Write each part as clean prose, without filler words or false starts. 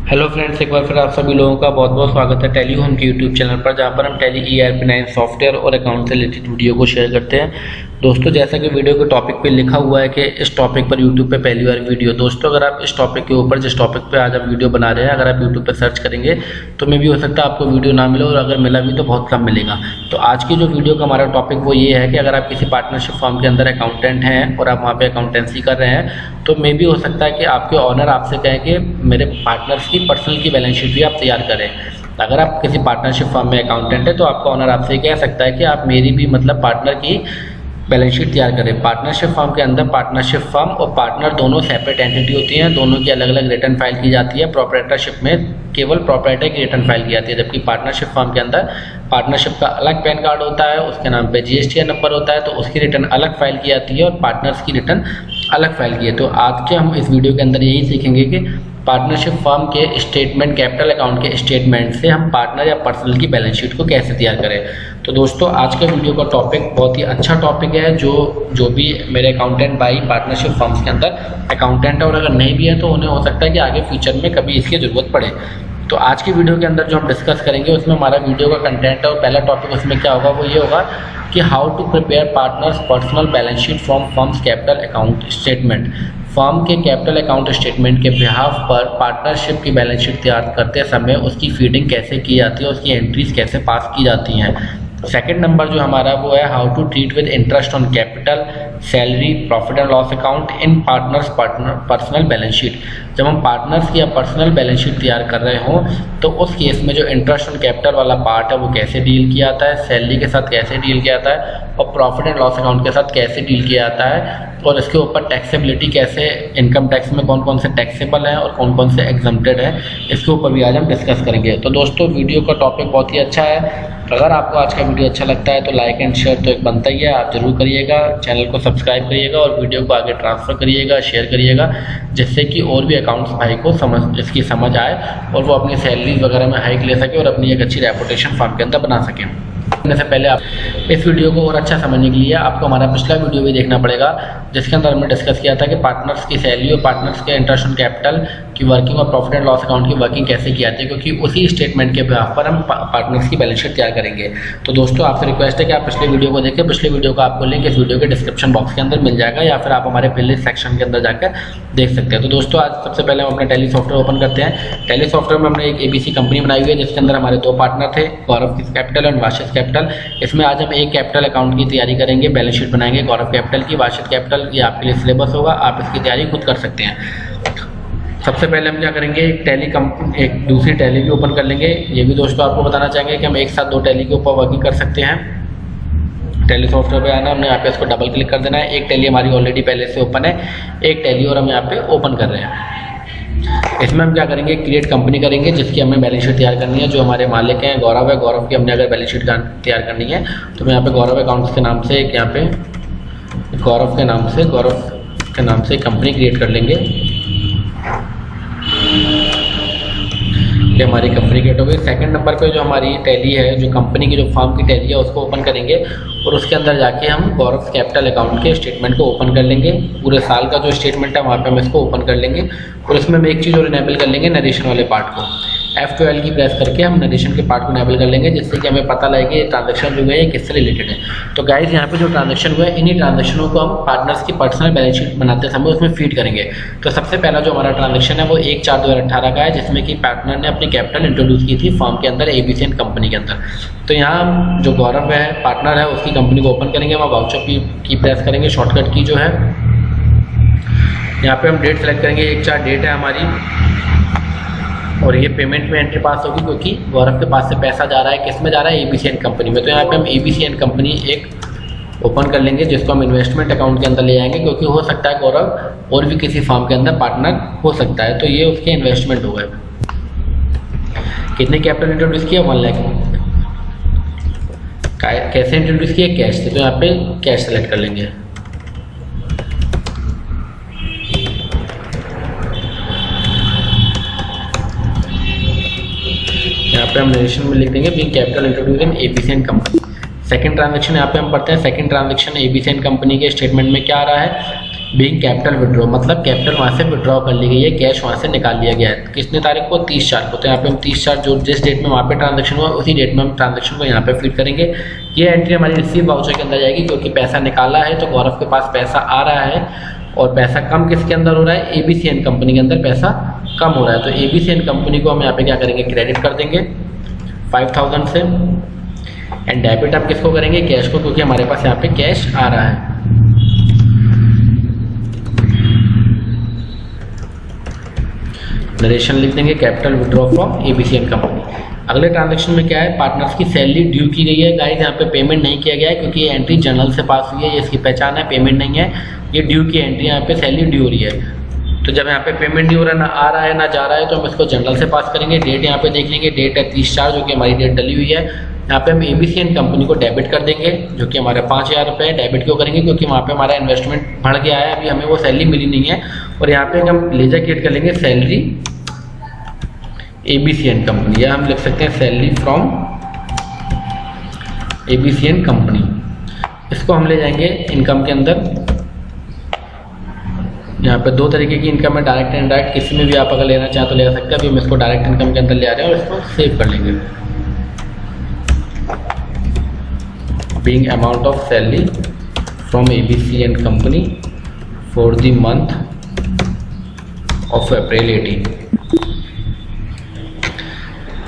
Hello friends, एक बार फिर आप सभी लोगों का बहुत बहुत स्वागत है टैली होम के यूट्यूब चैनल पर, जहां पर हम टैली ERP9 सॉफ्टवेयर और अकाउंट से रिलेटेड वीडियो को शेयर करते हैं। दोस्तों, जैसा कि वीडियो के टॉपिक पे लिखा हुआ है कि इस टॉपिक पर यूट्यूब पे पहली बार वीडियो। दोस्तों, अगर आप इस टॉपिक के ऊपर जिस टॉपिक पे आज हम वीडियो बना रहे हैं, अगर आप यूट्यूब पर सर्च करेंगे तो मे भी हो सकता है आपको वीडियो ना मिले, और अगर मिला भी तो बहुत कम मिलेगा। तो आज की जो वीडियो का हमारा टॉपिक वो ये है कि अगर आप किसी पार्टनरशिप फर्म के अंदर अकाउंटेंट हैं और आप वहाँ पे अकाउंटेंसी कर रहे हैं, तो मे भी हो सकता है कि आपके ऑनर आपसे कहें कि मेरे पार्टनर्स की पर्सनल की बैलेंस शीट भी आप तैयार करें। अगर आप किसी पार्टनरशिप फर्म में अकाउंटेंट है तो आपका ऑनर आपसे कह सकता है कि आप मेरी भी पार्टनर की बैलेंस शीट तैयार करें। पार्टनरशिप फर्म के अंदर पार्टनरशिप फर्म और पार्टनर दोनों सेपरेट एंटिटी होती हैं, दोनों की अलग अलग रिटर्न फाइल की जाती है। प्रोप्राइटरशिप में केवल प्रोप्राइटर की रिटर्न फाइल की जाती है, जबकि पार्टनरशिप फर्म के अंदर पार्टनरशिप का अलग पैन कार्ड होता है, उसके नाम पे GSTN नंबर होता है, तो उसकी रिटर्न अलग फाइल की जाती है और पार्टनर्स की रिटर्न अलग फाइल की है। तो आज के हम इस वीडियो के अंदर यही सीखेंगे कि पार्टनरशिप फर्म के स्टेटमेंट, कैपिटल अकाउंट के स्टेटमेंट से हम पार्टनर या पर्सनल की बैलेंस शीट को कैसे तैयार करें। तो दोस्तों, आज के वीडियो का टॉपिक बहुत ही अच्छा टॉपिक है। जो भी मेरे अकाउंटेंट भाई पार्टनरशिप फर्म्स के अंदर अकाउंटेंट है और अगर नहीं भी है तो उन्हें हो सकता है कि आगे फ्यूचर में कभी इसकी ज़रूरत पड़े। तो आज की वीडियो के अंदर जो हम डिस्कस करेंगे उसमें हमारा वीडियो का कंटेंट है, और पहला टॉपिक उसमें क्या होगा वो ये होगा कि how to prepare partners personal balance sheet from firms capital account statement. Firm के कैपिटल अकाउंट स्टेटमेंट के बिहाफ पर पार्टनरशिप की बैलेंस शीट तैयार करते समय उसकी फीडिंग कैसे की जाती है, उसकी एंट्रीज कैसे पास की जाती हैं। सेकंड नंबर जो हमारा वो है how to treat with interest on capital, salary, profit and loss account in partners personal balance sheet. जब हम पार्टनर्स की या पर्सनल बैलेंस शीट तैयार कर रहे हों तो उस केस में जो इंटरेस्ट ऑन कैपिटल वाला पार्ट है वो कैसे डील किया जाता है, सैलरी के साथ कैसे डील किया जाता है, और प्रॉफिट एंड लॉस अकाउंट के साथ कैसे डील किया जाता है, और इसके ऊपर टैक्सेबिलिटी कैसे, इनकम टैक्स में कौन कौन से टैक्सेबल हैं और कौन कौन से एग्जम्प्टेड है, इसके ऊपर भी आज हम डिस्कस करेंगे। तो दोस्तों, वीडियो का टॉपिक बहुत ही अच्छा है। अगर आपको आज का वीडियो अच्छा लगता है तो लाइक एंड शेयर तो एक बनता ही है, आप जरूर करिएगा। चैनल को सब्सक्राइब करिएगा और वीडियो को आगे ट्रांसफ़र करिएगा, शेयर करिएगा, जिससे कि और भी अकाउंट्स भाई को इसकी समझ आए और वो अपनी सैलरीज वगैरह में हाइक ले सके और अपनी एक अच्छी रेपुटेशन फर्म के अंदर बना सकें। से पहले आप इस वीडियो को और अच्छा समझने के लिए आपको हमारा पिछला वीडियो भी देखना पड़ेगा, जिसके अंदर हमने डिस्कस किया था कि पार्टनर्स की सैलरी और पार्टनर्स के इंटरेस्ट ऑन कैपिटल की वर्किंग और प्रॉफिट एंड लॉस अकाउंट की वर्किंग कैसे की जाती है, क्योंकि उसी स्टेटमेंट के बिहाफ पर हम पार्टनर्स की बैलेंस शीट तैयार करेंगे। तो दोस्तों, आपसे रिक्वेस्ट है कि आप पिछले वीडियो को देखें। पिछले वीडियो का आपको लिंक इस वीडियो के डिस्क्रिप्शन बॉक्स के अंदर मिल जाएगा, या फिर आप हमारे प्लेलिस्ट सेक्शन के अंदर जाकर देख सकते हैं। तो दोस्तों, आज सबसे पहले हम अपना टैली सॉफ्टवेयर ओपन करते हैं। टैली सॉफ्टवेयर में हमने एक ABC कंपनी बनाई हुई है, जिसके अंदर हमारे दो पार्टनर थे, गौरव कैपिटल और वाशिद कैपिटल। इसमें आज हम एक कैपिटल अकाउंट की तैयारी करेंगे, बैलेंस शीट बनाएंगे गौरव कैपिटल की। वाशिद कैपिटल ये आपके लिए सिलेबस होगा, आप इसकी तैयारी खुद कर सकते हैं। सबसे पहले हम क्या करेंगे, एक दूसरी टैली भी ओपन कर लेंगे। ये भी दोस्तों आपको बताना चाहेंगे कि हम एक साथ दो टैली के ऊपर वर्किंग कर सकते हैं। टैली सॉफ्टवेयर पे आना, हमने यहाँ पे इसको डबल क्लिक कर देना है। एक टैली हमारी ऑलरेडी पहले से ओपन है, एक टैली और हम यहाँ पे ओपन कर रहे हैं। इसमें हम क्या करेंगे, क्रिएट कंपनी करेंगे जिसकी हमें बैलेंस शीट तैयार करनी है। जो हमारे मालिक हैं गौरव है, गौरव की हमने अगर बैलेंस शीट तैयार करनी है तो मैं यहाँ पे गौरव अकाउंट्स के नाम से एक यहाँ पे गौरव के नाम से कंपनी क्रिएट कर लेंगे। ये हमारी कंपनी क्रिएट हो गई। सेकंड नंबर पे जो हमारी टैली है, जो कंपनी की जो फर्म की टैली है, उसको ओपन करेंगे और उसके अंदर जाके हम गौरव कैपिटल अकाउंट के स्टेटमेंट को ओपन कर लेंगे। पूरे साल का जो स्टेटमेंट है वहाँ पे हम इसको ओपन कर लेंगे, और इसमें हम एक चीज़ और इनेबल कर लेंगे, नरेशन वाले पार्ट को। F12 की प्रेस करके हम नरेशन के पार्ट को इनेबल कर लेंगे, जिससे कि हमें पता लगे कि ट्रांजेक्शन जो है ये किससे रिलेटेड है। तो गाइज, यहाँ पे जो ट्रांजेक्शन हुआ है, इन्हीं ट्रांजेक्शनों को हम पार्टनर्स की पर्सनल बैलेंस शीट बनाते समय उसमें फीड करेंगे। तो सबसे पहला जो हमारा ट्रांजेक्शन है वो 1/4/2018 का है, जिसमें कि पार्टनर ने अपनी कैपिटल इंट्रोड्यूस की थी फर्म के अंदर, ABC कंपनी के अंदर। तो यहाँ जो गौरव है पार्टनर है, उसकी कंपनी को ओपन करेंगे, वहाँ वाउचर की प्रेस करेंगे, शॉर्टकट की जो है यहाँ पे हम डेट सेलेक्ट करेंगे, 1/4 डेट है हमारी, और ये पेमेंट में एंट्री पास होगी क्योंकि गौरव के पास से पैसा जा रहा है, किस में जा रहा है, ABC कंपनी में। तो यहाँ पे हम ABC कंपनी एक ओपन कर लेंगे, जिसको हम इन्वेस्टमेंट अकाउंट के अंदर ले आएंगे, क्योंक15 हो सकता है गौरव और भी किसी फर्म के अंदर पार्टनर हो सकता है। तो ये उसके इन्वेस्टमेंट हो गए। कितने कैपिटल इंट्रोड्यूस किया, 1 लाख। कैसे इंट्रोड्यूस किया, कैश से। तो यहाँ पे कैश सेलेक्ट कर लेंगे। यहाँ पे हम नरेशन में लिख देंगे बीइंग कैपिटल इंट्रोड्यूस इन ABC कंपनी। सेकंड ट्रांजैक्शन यहाँ पे हम पढ़ते हैं। सेकंड ट्रांजैक्शन ABC कंपनी के स्टेटमेंट में क्या आ रहा है, बीइंग कैपिटल विड्रॉ, मतलब कैपिटल वहाँ से विड्रॉ कर ली गई है, कैश वहाँ से निकाल लिया गया है। कितने तारीख को? 30/4 को। तो यहाँ पे हम 30/4 जो जिस डेट में वहाँ पे ट्रांजैक्शन हुआ उसी डेट में हम ट्रांजैक्शन को यहाँ पे फीड करेंगे। ये एंट्री हमारी रिसीव वाउचर के अंदर जाएगी, क्योंकि पैसा निकाला है तो गौरव के पास पैसा आ रहा है, और पैसा कम किसके अंदर हो रहा है? ABCN कंपनी के अंदर पैसा कम हो रहा है। तो ABCN कंपनी को हम यहाँ पे क्या करेंगे? क्रेडिट कर देंगे 5000 से। एंड डेबिट हम किसको करेंगे? कैश को, क्योंकि हमारे पास यहाँ पे कैश आ रहा है। नरेशन लिख देंगे capital withdraw from ABCN company. अगले ट्रांजैक्शन में क्या है? पार्टनर्स की सैलरी ड्यू की गई है। गाइस यहाँ पे पेमेंट नहीं किया गया है, क्योंकि ये एंट्री जर्नल से पास हुई है, ये इसकी पहचान है, पेमेंट नहीं है, ये ड्यू की एंट्री, यहाँ पे सैलरी ड्यू हो रही है। तो जब यहाँ पे पेमेंट ड्यू हो रहा है, ना आ रहा है ना जा रहा है, तो हम इसको जनरल से पास करेंगे। डेट यहाँ पे देख लेंगे, डेट है 30/4 जो कि हमारी डेट डली हुई है। यहाँ पे हम ABCN कंपनी को डेबिट कर देंगे, जो कि हमारे 5000 रुपये डेबिट क्यों करेंगे? क्योंकि वहाँ पे हमारा इन्वेस्टमेंट बढ़ गया है, अभी हमें वो सैलरी मिली नहीं है। और यहाँ पे हम लेजर क्रिएट कर लेंगे सैलरी ABCN कंपनी, या हम लिख सकते हैं सैलरी फ्रॉम ABCN कंपनी। इसको हम ले जाएंगे इनकम के अंदर। यहाँ पे दो तरीके की इनकम है, डायरेक्ट एंड इनडायरेक्ट, किसी में भी आप अगर लेना चाहें तो ले सकते हैं। अभी हम इसको डायरेक्ट इनकम के अंदर ले आ रहे हैं और इसको सेव कर लेंगे। Being amount of salary from ABCN company for the month of April 18।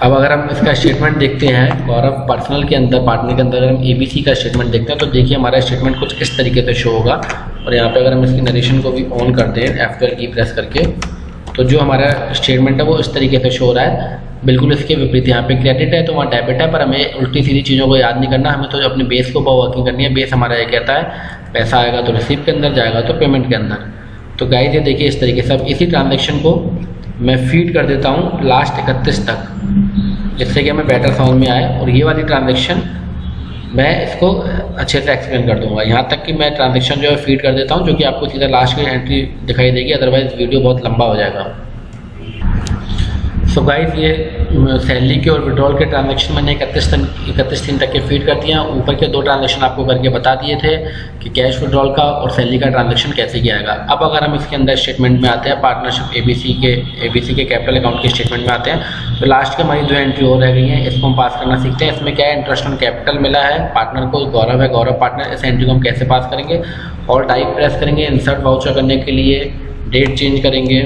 अब अगर हम इसका स्टेटमेंट देखते हैं गौरव पर्सनल के अंदर, पार्टनर के अंदर, अगर हम ABC का स्टेटमेंट देखते हैं तो देखिए हमारा स्टेटमेंट कुछ इस तरीके से शो होगा। और यहाँ पे अगर हम इसकी नरेशन को भी ऑन करते हैं F12 की प्रेस करके, तो जो हमारा स्टेटमेंट है वो इस तरीके से शो हो रहा है। बिल्कुल इसके विपरीत यहाँ पे क्रेडिट है तो वहाँ डेबिट है, पर हमें उल्टी सीधी चीज़ों को याद नहीं करना, हमें तो अपने बेस को वर्किंग करनी है। बेस हमारा ये कहता है पैसा आएगा तो रिसीव के अंदर, जाएगा तो पेमेंट के अंदर। तो गाइस ये देखिए इस तरीके से। अब इसी ट्रांजेक्शन को मैं फीड कर देता हूँ लास्ट 31 तक, जिससे कि हमें बेटर समझ में आए। और ये वाली ट्रांजैक्शन मैं इसको अच्छे से एक्सप्लेन कर दूंगा, यहाँ तक कि मैं ट्रांजैक्शन जो है फीड कर देता हूँ, जो कि आपको सीधा लास्ट की एंट्री दिखाई देगी, अदरवाइज वीडियो बहुत लंबा हो जाएगा। सो गाइस ये सैलरी के और विड्रॉल के ट्रांजैक्शन मैंने 31 दिन तक के फीड कर दिया। ऊपर के दो ट्रांजैक्शन आपको करके बता दिए थे कि कैश विड्रॉल का और सैलरी का ट्रांजैक्शन कैसे किया जाएगा। अब अगर हम इसके अंदर स्टेटमेंट में आते हैं, पार्टनरशिप ABC के कैपिटल अकाउंट के स्टेटमेंट में आते हैं, तो लास्ट के हमारी 2 एंट्री और रह गई हैं, इसको हम पास करना सीखते हैं। इसमें क्या है? इंटरेस्ट ऑन कैपिटल मिला है पार्टनर को, गौरव है, गौरव पार्टनर। इस एंट्री को हम कैसे पास करेंगे? और टाइप प्रेस करेंगे, इंसर्ट वाउचर करने के लिए डेट चेंज करेंगे,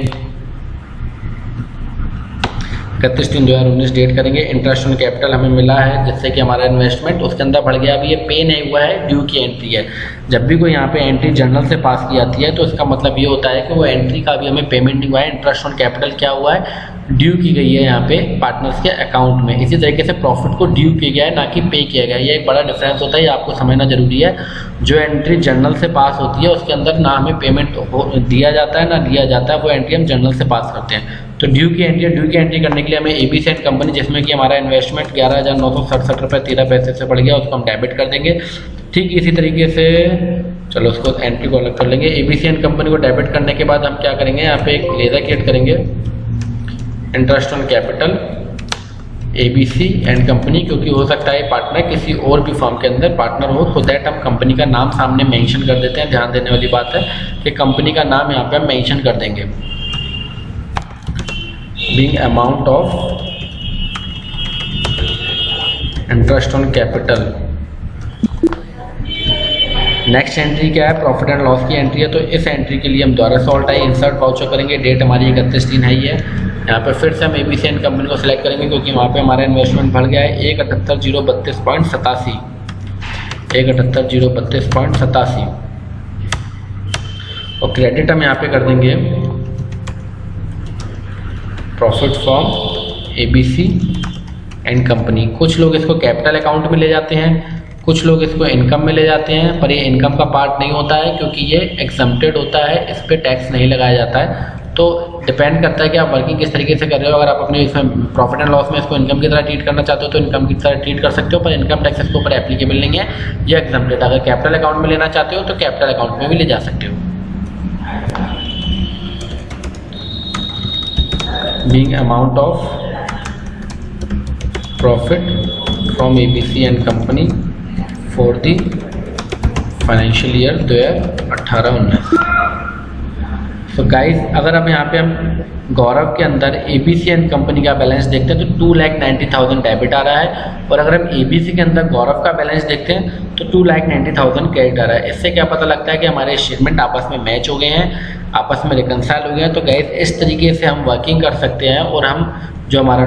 31/3/2019 डेट करेंगे। इंटरेस्ट ऑन कैपिटल हमें मिला है, जिससे कि हमारा इन्वेस्टमेंट उसके अंदर बढ़ गया। अभी ये पे नहीं हुआ है, ड्यू की एंट्री है। जब भी कोई यहाँ पे एंट्री जर्नल से पास की जाती है तो इसका मतलब ये होता है कि वो एंट्री का अभी हमें पेमेंट नहीं हुआ है। इंटरेस्ट ऑन कैपिटल क्या हुआ है? ड्यू की गई है यहाँ पे पार्टनर्स के अकाउंट में। इसी तरीके से प्रॉफिट को ड्यू किया गया है, ना कि पे किया गया है। ये एक बड़ा डिफरेंस होता है, ये आपको समझना जरूरी है। जो एंट्री जर्नल से पास होती है उसके अंदर ना हमें पेमेंट दिया जाता है ना दिया जाता है, वो एंट्री हम जर्नल से पास करते हैं। तो ड्यू की एंट्री करने के लिए हमें ABCN कंपनी, जिसमें कि हमारा इन्वेस्टमेंट 11,967 रुपये 13 पैसे से बढ़ गया, उसको हम डेबिट कर देंगे। ठीक इसी तरीके से चलो उसको एंट्री को अलग कर लेंगे। ABCN कंपनी को डेबिट करने के बाद हम क्या करेंगे? यहाँ पे एक लेजर क्रिएट करेंगे, interest on capital ABC and company, क्योंकि हो सकता है पार्टनर किसी और भी फर्म के अंदर पार्टनर हो, सो दैट हम कंपनी का नाम सामने मेंशन कर देते हैं। ध्यान देने वाली बात है कि कंपनी का नाम यहाँ पे हम मेंशन कर देंगे। Being amount of interest on capital. Next entry क्या है? प्रॉफिट एंड लॉस की एंट्री है। तो इस एंट्री के लिए हम दोबारा सॉल्ट आई इंसर्ट वाउचर करेंगे, डेट हमारी 31/3 है ही है। यहाँ पर फिर से हम ABCN कंपनी को सिलेक्ट करेंगे, क्योंकि वहाँ पे हमारा इन्वेस्टमेंट बढ़ गया है 1,78,032.87, 1,78,032.87। और क्रेडिट हम यहाँ पे कर देंगे profit from ABC and company. कुछ लोग इसको कैपिटल अकाउंट में ले जाते हैं, कुछ लोग इसको इनकम में ले जाते हैं, पर ये इनकम का पार्ट नहीं होता है, क्योंकि ये एग्जम्प्टेड होता है, इस पर टैक्स नहीं लगाया जाता है। तो डिपेंड करता है कि आप वर्किंग किस तरीके से कर रहे हो। अगर आप अपने इसमें प्रॉफिट एंड लॉस में इसको इनकम की तरह ट्रीट करना चाहते हो तो इनकम की तरह ट्रीट कर सकते हो, पर इनकम टैक्स इसके ऊपर एप्लीकेबल नहीं है, ये एग्जम्प्टेड। अगर कैपिटल अकाउंट में लेना चाहते हो तो कैपिटल अकाउंट में भी ले जा सकते हो। Being amount of profit from ABC and company for the financial year 2018-19। So guys, अगर अब यहाँ पे हम गौरव के अंदर ABC एंड कंपनी का बैलेंस देखते हैं तो 2,90,000 डेबिट आ रहा है, और अगर हम ABC के अंदर गौरव का बैलेंस देखते हैं तो 2,90,000 क्रेडिट आ रहा है। इससे क्या पता लगता है कि हमारे स्टेटमेंट आपस में मैच हो गए हैं, आपस में रिकंसाइल हो गए हैं। तो गाइस, इस तरीके से हम वर्किंग कर सकते हैं। और हम जो हमारा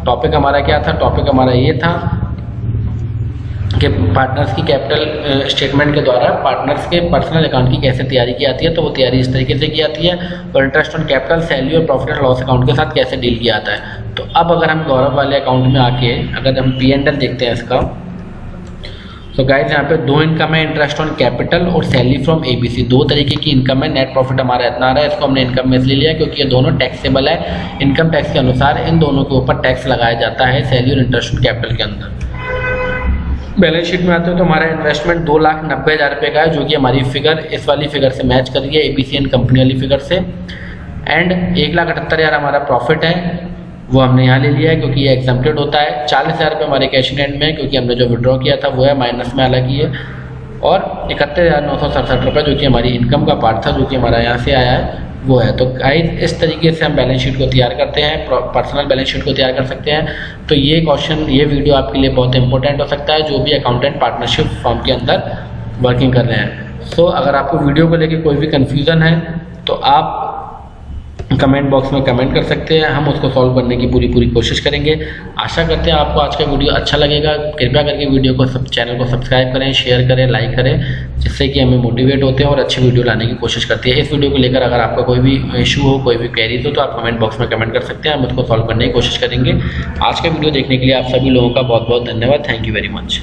टॉपिक हमारा क्या था, टॉपिक हमारा ये था कि पार्टनर्स की कैपिटल स्टेटमेंट के द्वारा पार्टनर्स के पर्सनल अकाउंट की कैसे तैयारी की जाती है। तो वो तैयारी इस तरीके से की जाती है, और इंटरेस्ट ऑन कैपिटल, सैलरी और प्रॉफिट एंड लॉस अकाउंट के साथ कैसे डील किया जाता है। तो अब अगर हम गौरव वाले अकाउंट में आके अगर हम P&L देखते हैं इसका, तो गाइस यहाँ पे दो इनकम है, इंटरेस्ट ऑन कैपिटल और सैलरी फ्रॉम ABC। दो तरीके की इनकम है। नेट प्रॉफिट हमारा इतना आ रहा है, इसको हमने इनकम में इसलिए लिया क्योंकि ये दोनों टैक्सेबल है। इनकम टैक्स के अनुसार इन दोनों के ऊपर टैक्स लगाया जाता है, सैलरी और इंटरेस्ट ऑन कैपिटल के अंदर। बैलेंस शीट में आते हैं तो हमारा इन्वेस्टमेंट 2,90,000 रुपये का है, जो कि हमारी फिगर इस वाली फिगर से मैच कर रही है, ABC एंड कंपनी वाली फिगर से। एंड 1,78,000 हमारा प्रॉफिट है, वो हमने यहाँ ले लिया है क्योंकि ये एग्जम्प्टेड होता है। 40,000 रुपये हमारे कैश इन हैंड में है क्योंकि हमने जो विड्रॉ किया था वो है, माइनस में अलग ही है। और 31,967 रुपये जो कि हमारी इनकम का पार्ट था, जो कि हमारा यहाँ से आया है, वो है। तो गाइस, इस तरीके से हम बैलेंस शीट को तैयार करते हैं, पर्सनल बैलेंस शीट को तैयार कर सकते हैं। तो ये वीडियो आपके लिए बहुत इंपॉर्टेंट हो सकता है, जो भी अकाउंटेंट पार्टनरशिप फॉर्म के अंदर वर्किंग कर रहे हैं। सो अगर आपको वीडियो को लेकर कोई भी कन्फ्यूज़न है तो आप कमेंट बॉक्स में कमेंट कर सकते हैं, हम उसको सॉल्व करने की पूरी कोशिश करेंगे। आशा करते हैं आपको आज का वीडियो अच्छा लगेगा। कृपया करके वीडियो को चैनल को सब्सक्राइब करें, शेयर करें, लाइक करें, जिससे कि हमें मोटिवेट होते हैं और अच्छी वीडियो लाने की कोशिश करते हैं। इस वीडियो को लेकर अगर आपका कोई भी इशू हो, कोई भी क्वेरीज हो, तो आप कमेंट बॉक्स में कमेंट कर सकते हैं, हम उसको सॉल्व करने की कोशिश करेंगे। आज का वीडियो देखने के लिए आप सभी लोगों का बहुत बहुत धन्यवाद। Thank you very much.